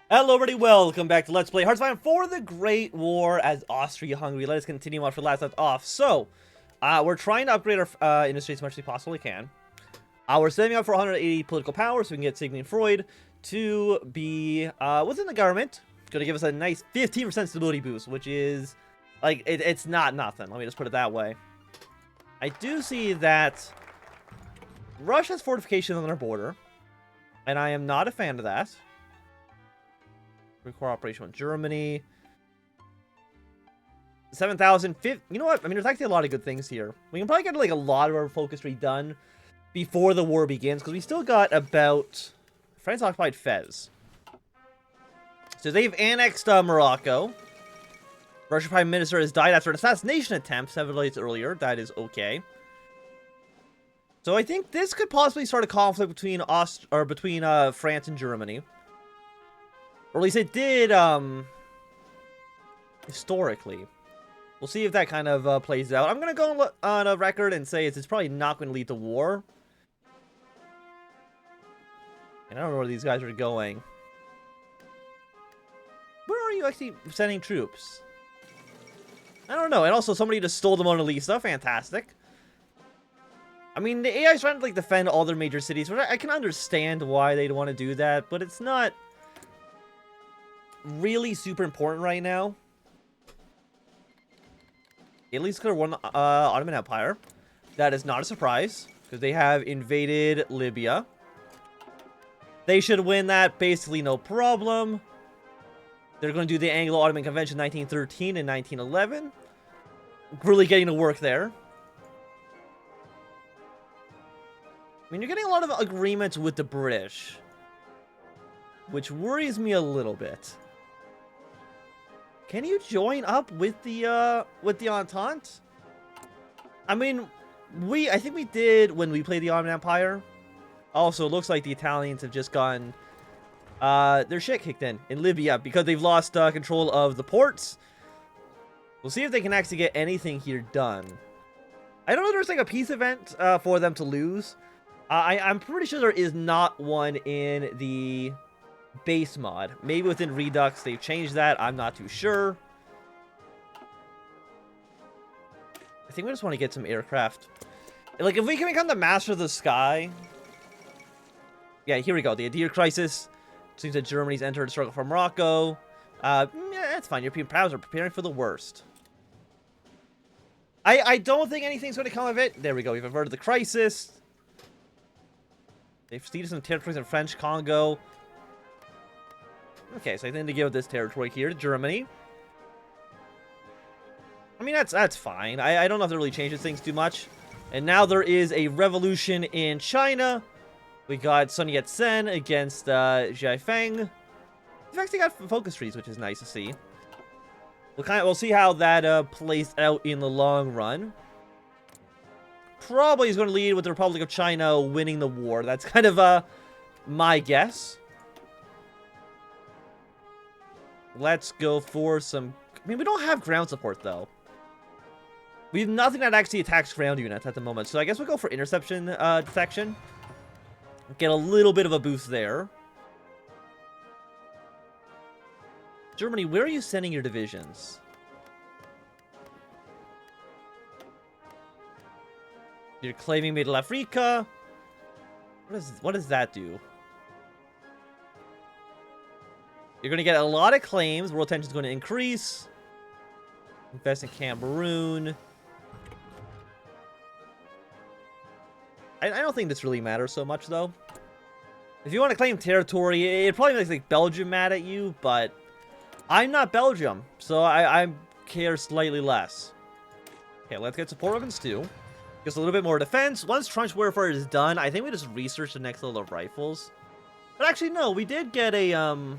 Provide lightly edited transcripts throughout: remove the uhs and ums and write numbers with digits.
Hello everybody, welcome back to Let's Play Hearthstone for the Great War as Austria-Hungary. Let us continue on for the last left off. So, we're trying to upgrade our industry as much as we possibly can. We're setting up for 180 political power so we can get Sigmund Freud to be within the government. Going to give us a nice 15% stability boost, which is, like, it's not nothing. Let me just put it that way. I do see that Russia has fortifications on their border, and I am not a fan of that. Cooperation with Germany. 7,000. You know what? I mean, there's actually a lot of good things here. We can probably get like a lot of our focus redone before the war begins, because we still got about France occupied Fez. So they've annexed Morocco. Russian Prime Minister has died after an assassination attempt 7 days earlier. That is okay. So I think this could possibly start a conflict between France and Germany. Or at least it did, historically. We'll see if that kind of plays out. I'm going to go on a record and say it's probably not going to lead to war. And I don't know where these guys are going. Where are you actually sending troops? I don't know. And also, somebody just stole the Mona Lisa. Fantastic. I mean, the AI's trying to, like, defend all their major cities, but I can understand why they'd want to do that, but it's not really super important right now. Italy's could have won Ottoman Empire. That is not a surprise, because they have invaded Libya. They should win that, basically no problem. They're going to do the Anglo-Ottoman Convention 1913 and 1911. Really getting to work there. I mean, you're getting a lot of agreements with the British, which worries me a little bit. Can you join up with the Entente? I mean, I think we did when we played the Ottoman Empire. Also, it looks like the Italians have just gotten their shit kicked in Libya because they've lost control of the ports. We'll see if they can actually get anything here done. I don't know if there's like a peace event for them to lose. I'm pretty sure there is not one in the base mod. Maybe within Redux they've changed that. I'm not too sure. I think we just want to get some aircraft. Like, if we can become the master of the sky. Yeah, here we go. The Adir crisis. Seems that Germany's entered a struggle for Morocco. Yeah, that's fine. European powers are preparing for the worst. I don't think anything's going to come of it. There we go. We've averted the crisis. They've ceded some territories in French Congo. Okay, so I think to give this territory here to Germany. I mean, that's fine. I don't know if that really changes things too much. And now there is a revolution in China. We got Sun Yat-sen against Xi Feng. We've actually got focus trees, which is nice to see. We'll see how that plays out in the long run. Probably is going to lead with the Republic of China winning the war. That's kind of my guess. Let's go for some... I mean, we don't have ground support, though. We have nothing that actually attacks ground units at the moment. So I guess we'll go for interception detection. Get a little bit of a boost there. Germany, where are you sending your divisions? You're claiming Middle Africa. What does that do? You're going to get a lot of claims. World tension is going to increase. Invest in Cameroon. I don't think this really matters so much, though. If you want to claim territory, it probably makes like Belgium mad at you, but I'm not Belgium, so I care slightly less. Okay, let's get support weapons too. Just a little bit more defense. Once trench warfare is done, I think we just research the next level of rifles. But actually, no, we did get a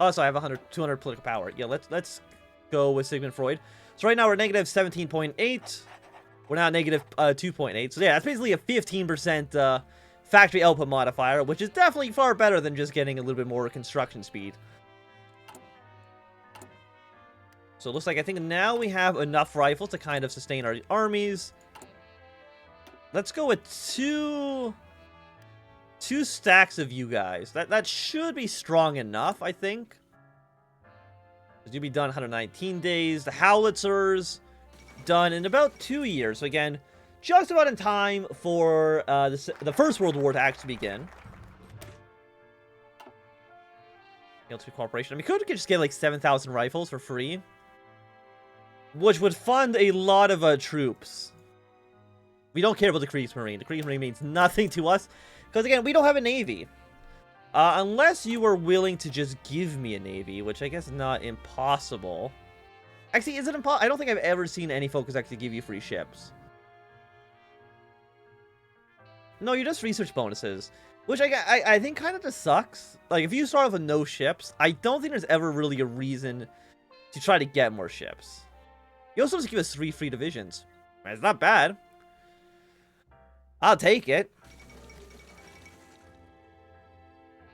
Oh, so I have 200 political power. Yeah, let's go with Sigmund Freud. So right now we're negative 17.8. We're now negative 2.8. So yeah, that's basically a 15% factory output modifier, which is definitely far better than just getting a little bit more construction speed. So it looks like I think now we have enough rifles to kind of sustain our armies. Let's go with 2 2 stacks of you guys. That should be strong enough, I think. You'll be done 119 days. The Howitzers done in about 2 years. So again, just about in time for the First World War to actually begin. Military cooperation. I mean, could just get like 7,000 rifles for free, which would fund a lot of troops. We don't care about the Kriegsmarine. The Kriegsmarine means nothing to us because again, we don't have a navy. Unless you are willing to just give me a navy, which I guess is not impossible. Actually, is it impossible? I don't think I've ever seen any focus actually give you free ships. No, you're just research bonuses. Which I think kind of just sucks. Like, if you start off with no ships, I don't think there's ever really a reason to try to get more ships. You also just give us 3 free divisions. It's not bad. I'll take it.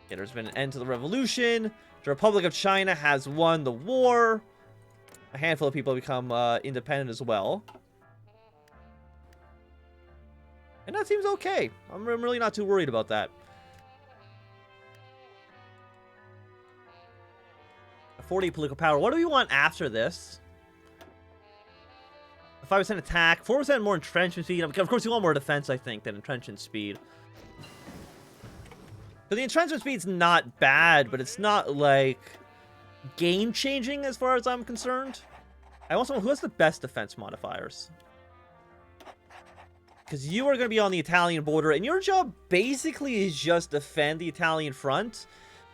Okay, there's been an end to the revolution. The Republic of China has won the war. A handful of people have become independent as well. And that seems okay. I'm really not too worried about that. 40 political power. What do we want after this? 5% attack, 4% more entrenchment speed. Of course, you want more defense, I think, than entrenchment speed. So the entrenchment speed's not bad, but it's not, like, game-changing as far as I'm concerned. I also want who has the best defense modifiers. Because you are going to be on the Italian border, and your job basically is just defend the Italian front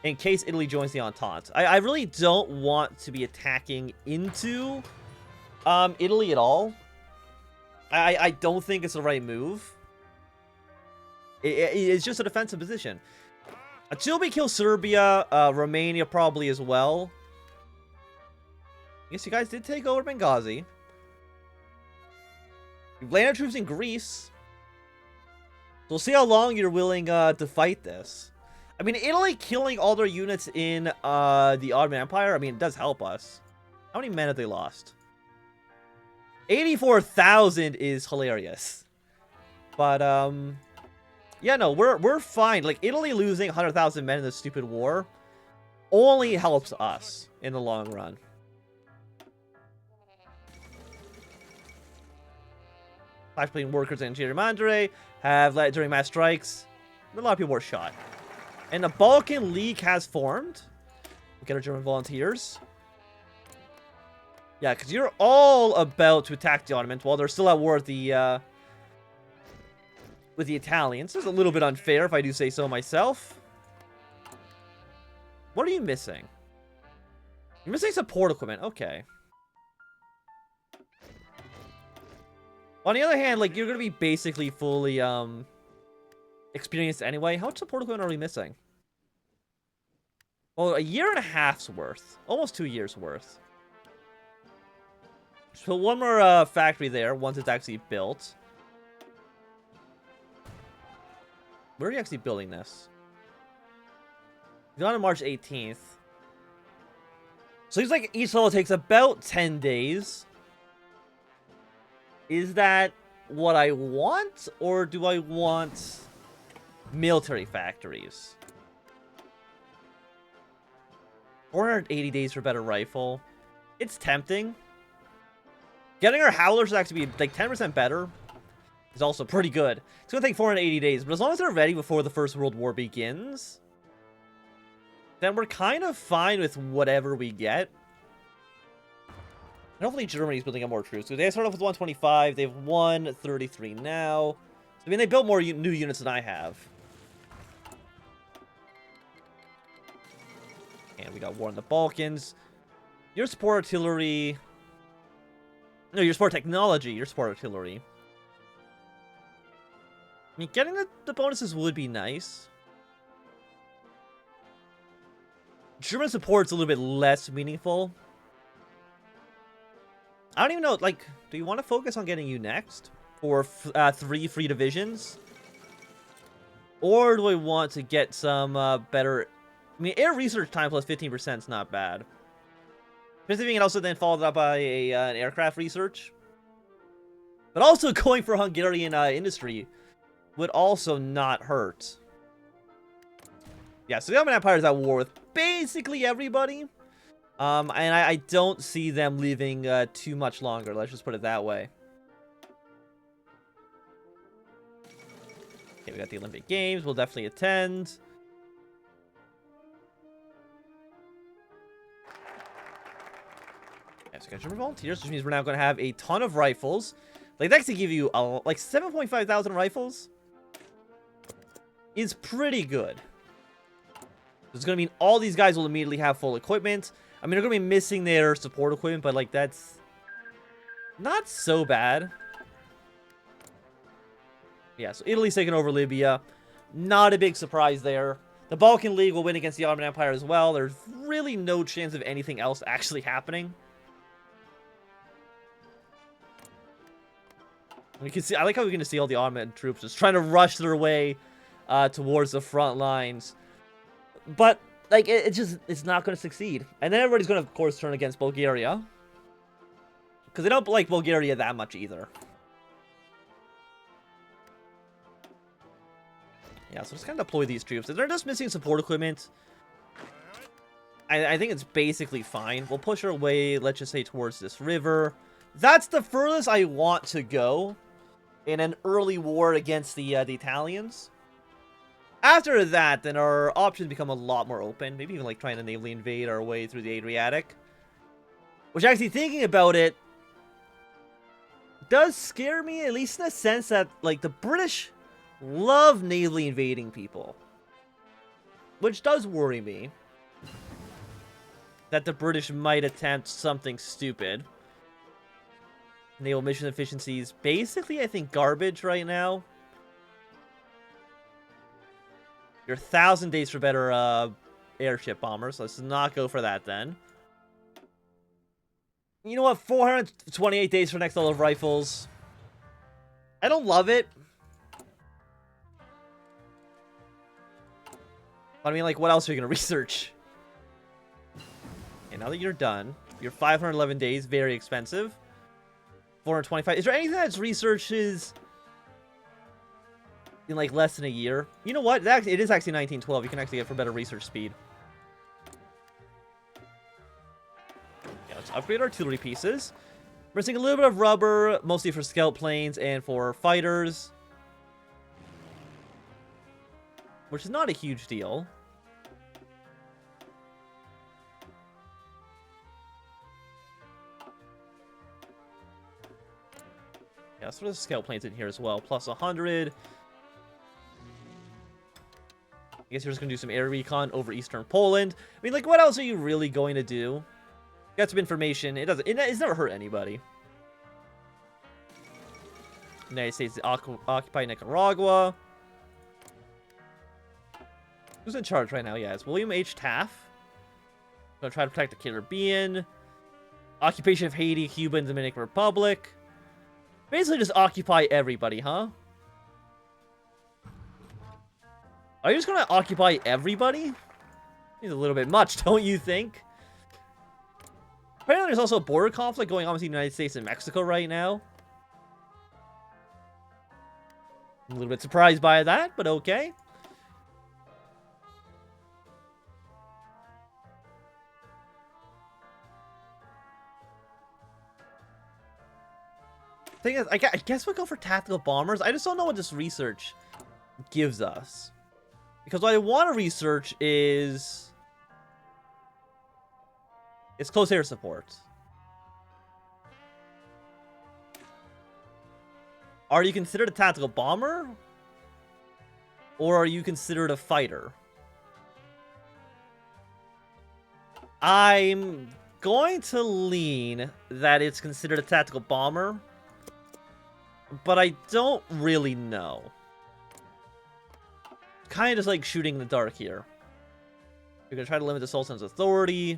in case Italy joins the Entente. I really don't want to be attacking into Italy at all. I don't think it's the right move. It's just a defensive position. Until we kill Serbia, Romania probably as well. I guess you guys did take over Benghazi. You've landed troops in Greece. So we'll see how long you're willing to fight this. I mean, Italy killing all their units in the Ottoman Empire, I mean, it does help us. How many men have they lost? 84,000 is hilarious. But, yeah, no, we're fine. Like, Italy losing 100,000 men in this stupid war only helps us in the long run. Flash-plating workers in Giromandre have led during mass strikes. A lot of people were shot. And the Balkan League has formed. We'll get our German volunteers. Yeah, because you're all about to attack the Ottomans while they're still at war with the Italians. This is a little bit unfair, if I do say so myself. What are you missing? You're missing support equipment. Okay. On the other hand, like, you're going to be basically fully experienced anyway. How much support equipment are we missing? Well, 1.5 years worth. Almost 2 years worth. So one more factory there once it's actually built. Where are you actually building this? It's on March 18th. So it's like each level takes about 10 days. Is that what I want? Or do I want military factories? 480 days for a better rifle. It's tempting. Getting our Howlers to actually be like 10% better is also pretty good. It's going to take 480 days, but as long as they're ready before the First World War begins, then we're kind of fine with whatever we get. And hopefully Germany's building up more troops. So they start off with 125. They've won 33 now. I mean, they built more new units than I have. And we got war in the Balkans. Your support artillery... No, your support technology. Your support artillery. I mean, getting the bonuses would be nice. German support's a little bit less meaningful. I don't even know, like, do you want to focus on getting you next? For 3 free divisions? Or do I want to get some better... I mean, air research time plus 15% is not bad. Especially being also then followed up by an aircraft research. But also going for Hungarian industry would also not hurt. Yeah, so the Ottoman Empire is at war with basically everybody. And I don't see them leaving too much longer. Let's just put it that way. Okay, we got the Olympic Games. We'll definitely attend. Yeah, so German volunteers, which means we're now going to have a ton of rifles. Like, that actually give you like 7.5 thousand rifles. Is pretty good. It's going to mean all these guys will immediately have full equipment. I mean, they're going to be missing their support equipment, but, like, that's not so bad. Yeah, so Italy's taking over Libya. Not a big surprise there. The Balkan League will win against the Ottoman Empire as well. There's really no chance of anything else actually happening. We can see, I like how we're going to see all the Ottoman troops just trying to rush their way towards the front lines. But, like, it's not going to succeed. And then everybody's going to, of course, turn against Bulgaria. Because they don't like Bulgaria that much either. Yeah, so just kind of deploy these troops. If they're just missing support equipment, I think it's basically fine. We'll push our way, let's just say, towards this river. That's the furthest I want to go in an early war against the Italians. After that, then our options become a lot more open. Maybe even, like, trying to navally invade our way through the Adriatic. Which, actually, thinking about it, does scare me, at least in the sense that, like, the British love navally invading people. Which does worry me. That the British might attempt something stupid. Naval mission efficiency is basically, I think, garbage right now. You're 1,000 days for better airship bombers. Let's not go for that then. You know what? 428 days for next level of rifles. I don't love it. But I mean, like, what else are you going to research? Okay, now that you're done, you're 511 days, very expensive. 425. Is there anything that's researches in, like, less than a year? You know what? It is actually 1912. You can actually get for better research speed. Yeah, let's upgrade artillery pieces. We're missing a little bit of rubber, mostly for scout planes and for fighters. Which is not a huge deal. Yeah, so there's scout planes in here as well. Plus 100. I guess you're just going to do some air recon over eastern Poland. I mean, like, what else are you really going to do? Got some information. It's never hurt anybody. The United States occupy Nicaragua. Who's in charge right now? Yeah, it's William H. Taft. Gonna try to protect the Caribbean. Occupation of Haiti, Cuba, and Dominican Republic. Basically just occupy everybody, huh? Are you just gonna occupy everybody? It's a little bit much, don't you think? Apparently there's also a border conflict going on with the United States and Mexico right now. I'm a little bit surprised by that, but okay. Thing is, I guess we'll go for tactical bombers. I just don't know what this research gives us. Because what I want to research is... it's close air support. Are you considered a tactical bomber? Or are you considered a fighter? I'm going to lean that it's considered a tactical bomber. But I don't really know. Kind of just like shooting in the dark here. You're going to try to limit the Sultan's authority.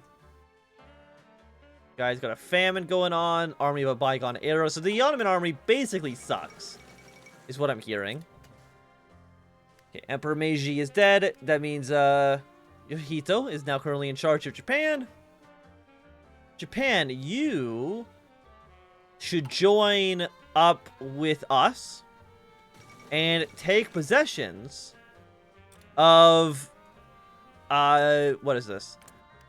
Guys got a famine going on. Army of a bygone era. So the Ottoman army basically sucks. Is what I'm hearing. Okay, Emperor Meiji is dead. That means Yoshihito is now currently in charge of Japan. Japan, you should join up with us and take possessions of What is this?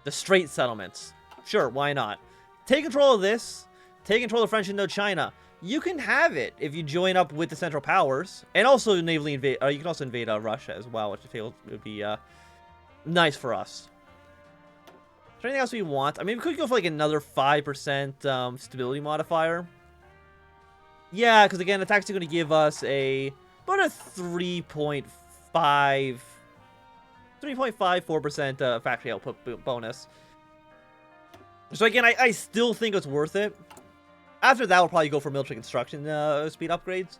The Strait Settlements. Sure, why not? Take control of this. Take control of French Indochina. You can have it if you join up with the Central Powers. And also naval invade. You can also invade Russia as well, which I feel would be nice for us. Is there anything else we want? I mean, we could go for like another 5% stability modifier. Yeah, because again, it's actually going to give us about a 3.54% factory output bonus. So again, I still think it's worth it. After that, we'll probably go for military construction speed upgrades.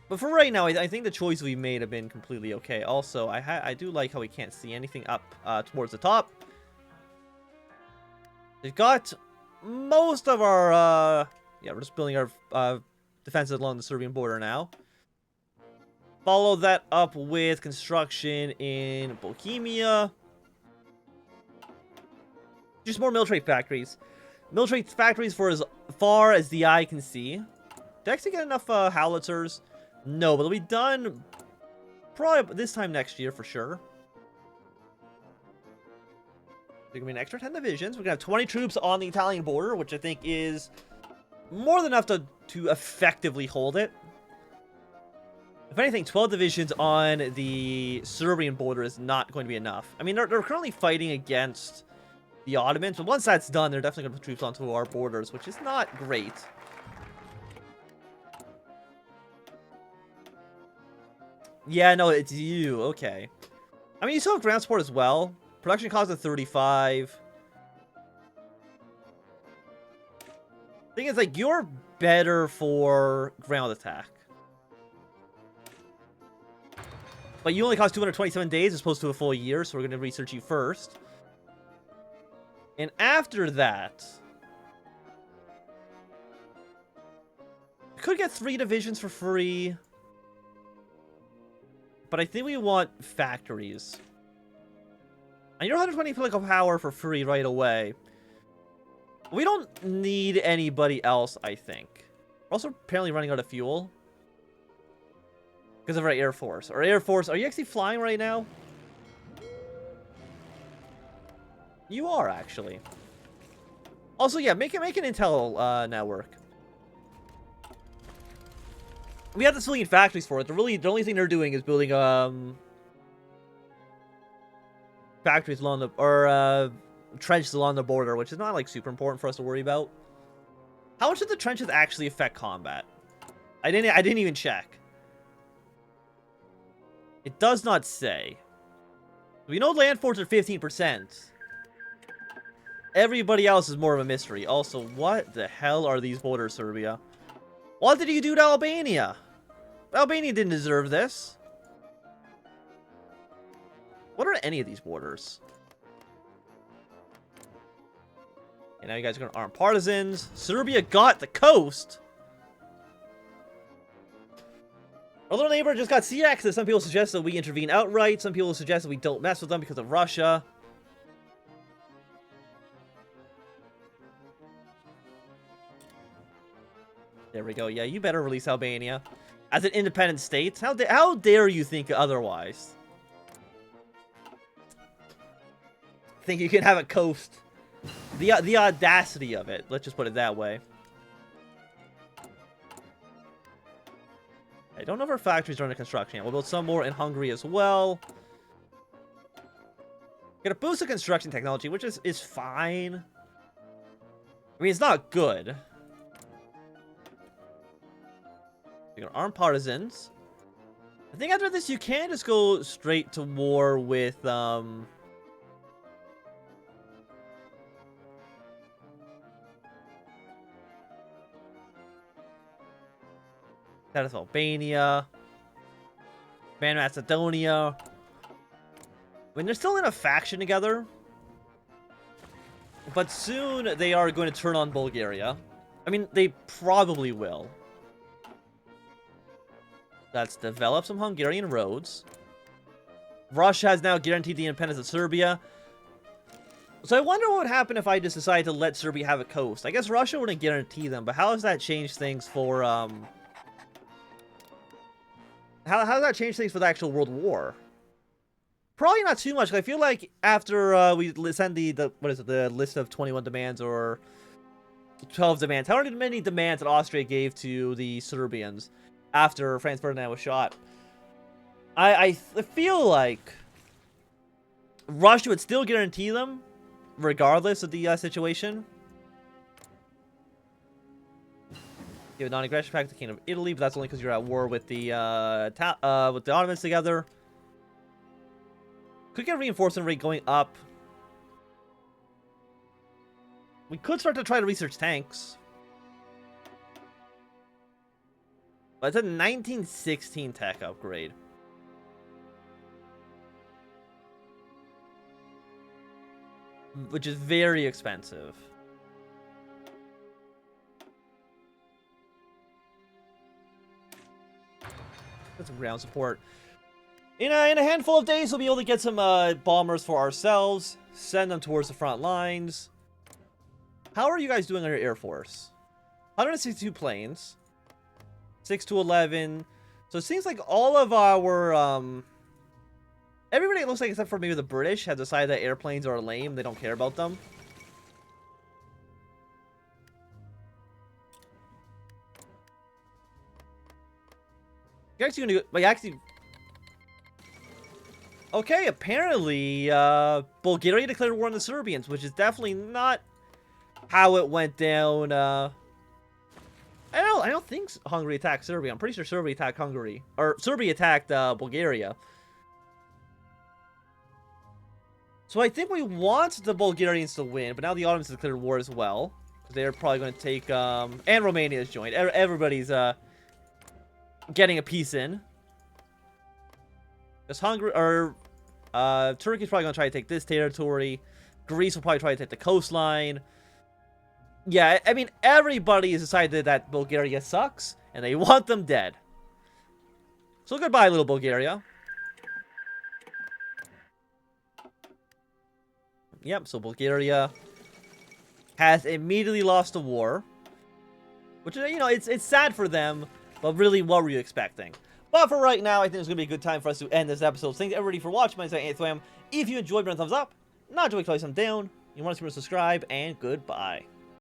But for right now, I think the choices we made have been completely okay. Also, I do like how we can't see anything up towards the top. We've got most of our... yeah, we're just building our defenses along the Serbian border now. Follow that up with construction in Bohemia. Just more military factories. Military factories for as far as the eye can see. Did I actually get enough howitzers? No, but they'll be done probably this time next year for sure. There's going to be an extra 10 divisions. We're going to have 20 troops on the Italian border, which I think is more than enough to effectively hold it. If anything, 12 divisions on the Serbian border is not going to be enough. I mean, they're currently fighting against the Ottomans, but once that's done, they're definitely going to put troops onto our borders, which is not great. Yeah, no, it's you. Okay. I mean, you still have ground support as well. Production cost of 35. Thing is, like, you're better for ground attack. But you only cost 227 days as opposed to a full year, so we're going to research you first. And after that, we could get 3 divisions for free. But I think we want factories. And you're 120 political power for free right away. We don't need anybody else, I think. We're also apparently running out of fuel. Because of our Air Force. Our Air Force, are you actually flying right now? You are, actually. Also, yeah, make an intel network. We have the civilian factories for it. The only thing they're doing is building factories along the trenches along the border, which is not like super important for us to worry about. How much did the trenches actually affect combat? I didn't even check. It does not say. We know land forts are 15%. Everybody else is more of a mystery. Also, what the hell are these borders, Serbia? What did you do to Albania? Albania didn't deserve this. What are any of these borders? And now you guys are going to arm partisans. Serbia got the coast. Our little neighbor just got sea access. Some people suggest that we intervene outright. Some people suggest that we don't mess with them because of Russia. There we go. Yeah, you better release Albania as an independent state. How dare you think otherwise? Think you can have a coast. The audacity of it. Let's just put it that way. I don't know if our factories are under construction yet. We'll build some more in Hungary as well. Get a boost of construction technology, which is fine. I mean, it's not good. You're gonna arm partisans. I think after this, you can just go straight to war with that is Albania, Macedonia. I mean, they're still in a faction together, but soon they are going to turn on Bulgaria. I mean, they probably will. Let's develop some Hungarian roads. Russia has now guaranteed the independence of Serbia. So I wonder what would happen if I just decided to let Serbia have a coast. I guess Russia wouldn't guarantee them, but how does that change things for, how does that change things for the actual World War? Probably not too much. I feel like after we send the what is it, the list of 21 demands or 12 demands, however many demands that Austria gave to the Serbians after Franz Ferdinand was shot, I feel like Russia would still guarantee them, regardless of the situation. Give a non-aggression pact to the Kingdom of Italy, but that's only because you're at war with the Ottomans together. Could get a reinforcement rate going up. We could start to try to research tanks. But it's a 1916 tech upgrade. Which is very expensive. Get some ground support. In a handful of days, we'll be able to get some bombers for ourselves. Send them towards the front lines. How are you guys doing on your Air Force? 162 planes. 6 to 11. So it seems like all of our... everybody, it looks like, except for maybe the British, have decided that airplanes are lame. They don't care about them. You're actually gonna go... Like, actually... Okay, apparently, Bulgaria declared war on the Serbians, which is definitely not how it went down. I don't think Hungary attacked Serbia. I'm pretty sure Serbia attacked Hungary. Or, Serbia attacked, Bulgaria. So I think we want the Bulgarians to win, but now the Ottomans declared war as well. Because they're probably going to take, and Romania has joined. Everybody's, getting a piece in. Because Hungary, or, Turkey's probably going to try to take this territory. Greece will probably try to take the coastline. Yeah, I mean, everybody has decided that Bulgaria sucks, and they want them dead. So goodbye, little Bulgaria. Yep, so Bulgaria has immediately lost the war. Which, you know, it's sad for them, but really, what were you expecting? But for right now, I think it's going to be a good time for us to end this episode. Thanks everybody for watching. My name is Quam. If you enjoyed, give it a thumbs up. Not enjoyed, please thumbs down. You want to see more, subscribe, and goodbye.